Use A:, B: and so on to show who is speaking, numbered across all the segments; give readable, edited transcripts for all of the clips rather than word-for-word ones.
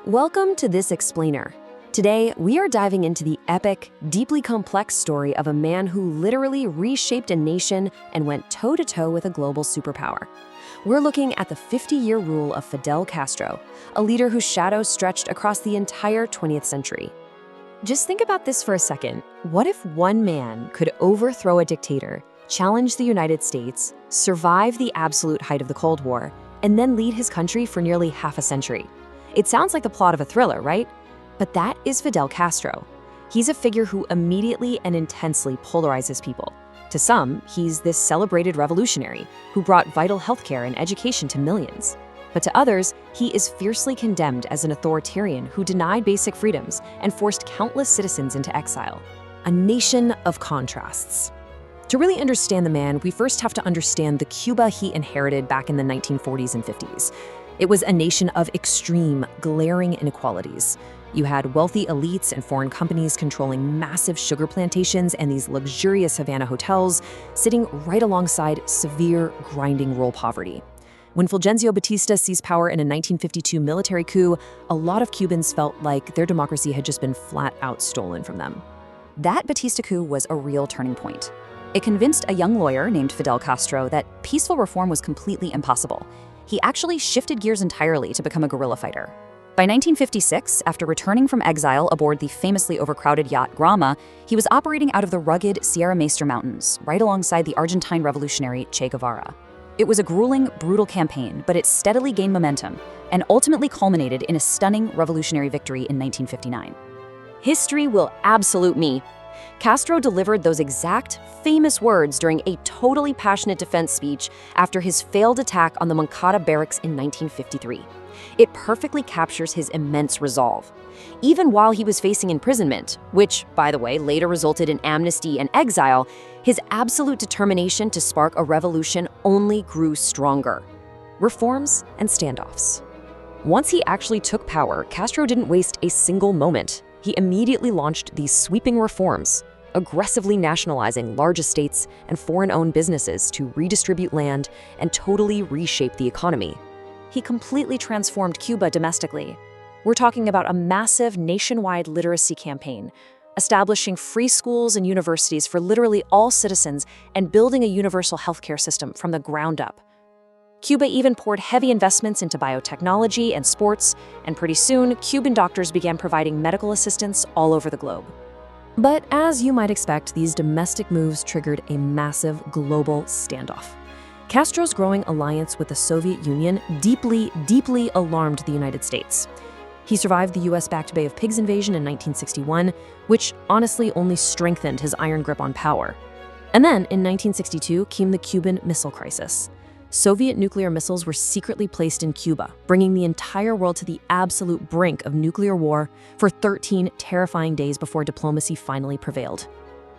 A: Welcome to This Explainer. Today, we are diving into the epic, deeply complex story of a man who literally reshaped a nation and went toe-to-toe with a global superpower. We're looking at the 50-year rule of Fidel Castro, a leader whose shadow stretched across the entire 20th century. Just think about this for a second. What if one man could overthrow a dictator, challenge the United States, survive the absolute height of the Cold War, and then lead his country for nearly half a century? It sounds like the plot of a thriller, right? But that is Fidel Castro. He's a figure who immediately and intensely polarizes people. To some, he's this celebrated revolutionary who brought vital healthcare and education to millions. But to others, he is fiercely condemned as an authoritarian who denied basic freedoms and forced countless citizens into exile. A nation of contrasts. To really understand the man, we first have to understand the Cuba he inherited back in the 1940s and 50s. It was a nation of extreme, glaring inequalities. You had wealthy elites and foreign companies controlling massive sugar plantations and these luxurious Havana hotels, sitting right alongside severe, grinding rural poverty. When Fulgencio Batista seized power in a 1952 military coup, a lot of Cubans felt like their democracy had just been flat out stolen from them.
B: That Batista coup was a real turning point. It convinced a young lawyer named Fidel Castro that peaceful reform was completely impossible. He actually shifted gears entirely to become a guerrilla fighter. By 1956, after returning from exile aboard the famously overcrowded yacht Grama, he was operating out of the rugged Sierra Maestra Mountains, right alongside the Argentine revolutionary Che Guevara. It was a grueling, brutal campaign, but it steadily gained momentum and ultimately culminated in a stunning revolutionary victory in 1959. History will absolute me. Castro delivered those exact famous words during a totally passionate defense speech after his failed attack on the Moncada barracks in 1953. It perfectly captures his immense resolve. Even while he was facing imprisonment, which, by the way, later resulted in amnesty and exile, his absolute determination to spark a revolution only grew stronger. Reforms and standoffs. Once he actually took power, Castro didn't waste a single moment. He immediately launched these sweeping reforms, aggressively nationalizing large estates and foreign-owned businesses to redistribute land and totally reshape the economy. He completely transformed Cuba domestically. We're talking about a massive nationwide literacy campaign, establishing free schools and universities for literally all citizens and building a universal healthcare system from the ground up. Cuba even poured heavy investments into biotechnology and sports, and pretty soon, Cuban doctors began providing medical assistance all over the globe. But as you might expect, these domestic moves triggered a massive global standoff. Castro's growing alliance with the Soviet Union deeply alarmed the United States. He survived the US-backed Bay of Pigs invasion in 1961, which honestly only strengthened his iron grip on power. And then, in 1962, came the Cuban Missile Crisis. Soviet nuclear missiles were secretly placed in Cuba, bringing the entire world to the absolute brink of nuclear war for 13 terrifying days before diplomacy finally prevailed.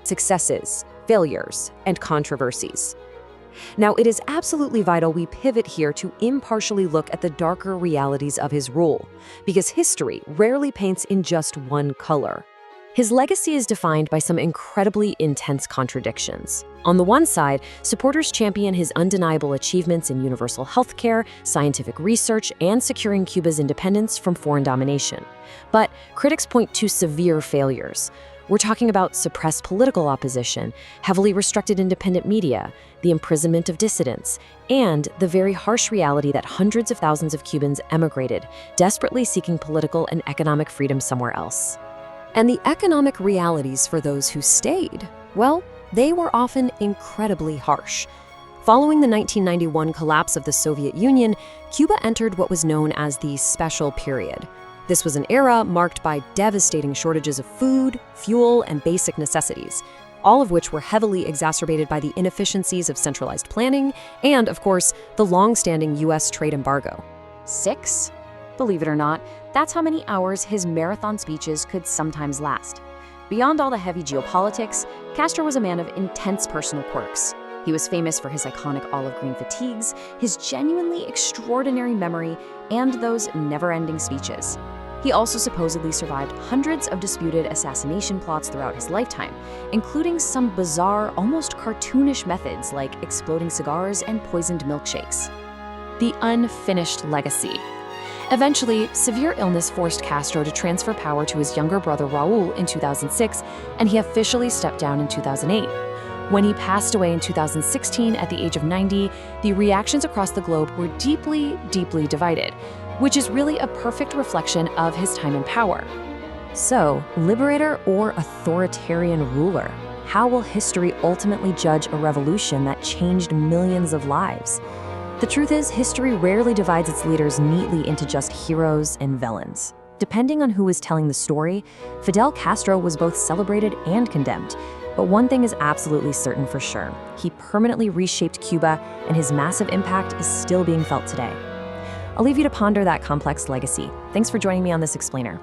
B: Successes, failures, and controversies. Now, it is absolutely vital we pivot here to impartially look at the darker realities of his rule, because history rarely paints in just one color. His legacy is defined by some incredibly intense contradictions. On the one side, supporters champion his undeniable achievements in universal healthcare, scientific research, and securing Cuba's independence from foreign domination. But critics point to severe failures. We're talking about suppressed political opposition, heavily restricted independent media, the imprisonment of dissidents, and the very harsh reality that hundreds of thousands of Cubans emigrated, desperately seeking political and economic freedom somewhere else. And the economic realities for those who stayed, well, they were often incredibly harsh. Following the 1991 collapse of the Soviet Union, Cuba entered what was known as the Special Period. This was an era marked by devastating shortages of food, fuel, and basic necessities, all of which were heavily exacerbated by the inefficiencies of centralized planning and, of course, the long-standing US trade embargo. 6? Believe it or not, that's how many hours his marathon speeches could sometimes last. Beyond all the heavy geopolitics, Castro was a man of intense personal quirks. He was famous for his iconic olive green fatigues, his genuinely extraordinary memory, and those never-ending speeches. He also supposedly survived hundreds of disputed assassination plots throughout his lifetime, including some bizarre, almost cartoonish methods like exploding cigars and poisoned milkshakes. The unfinished legacy.
A: Eventually, severe illness forced Castro to transfer power to his younger brother Raul in 2006, and he officially stepped down in 2008. When he passed away in 2016 at the age of 90, the reactions across the globe were deeply, deeply divided, which is really a perfect reflection of his time in power.
B: So, liberator or authoritarian ruler? How will history ultimately judge a revolution that changed millions of lives? The truth is, history rarely divides its leaders neatly into just heroes and villains. Depending on who is telling the story, Fidel Castro was both celebrated and condemned. But one thing is absolutely certain for sure. He permanently reshaped Cuba, and his massive impact is still being felt today. I'll leave you to ponder that complex legacy. Thanks for joining me on this explainer.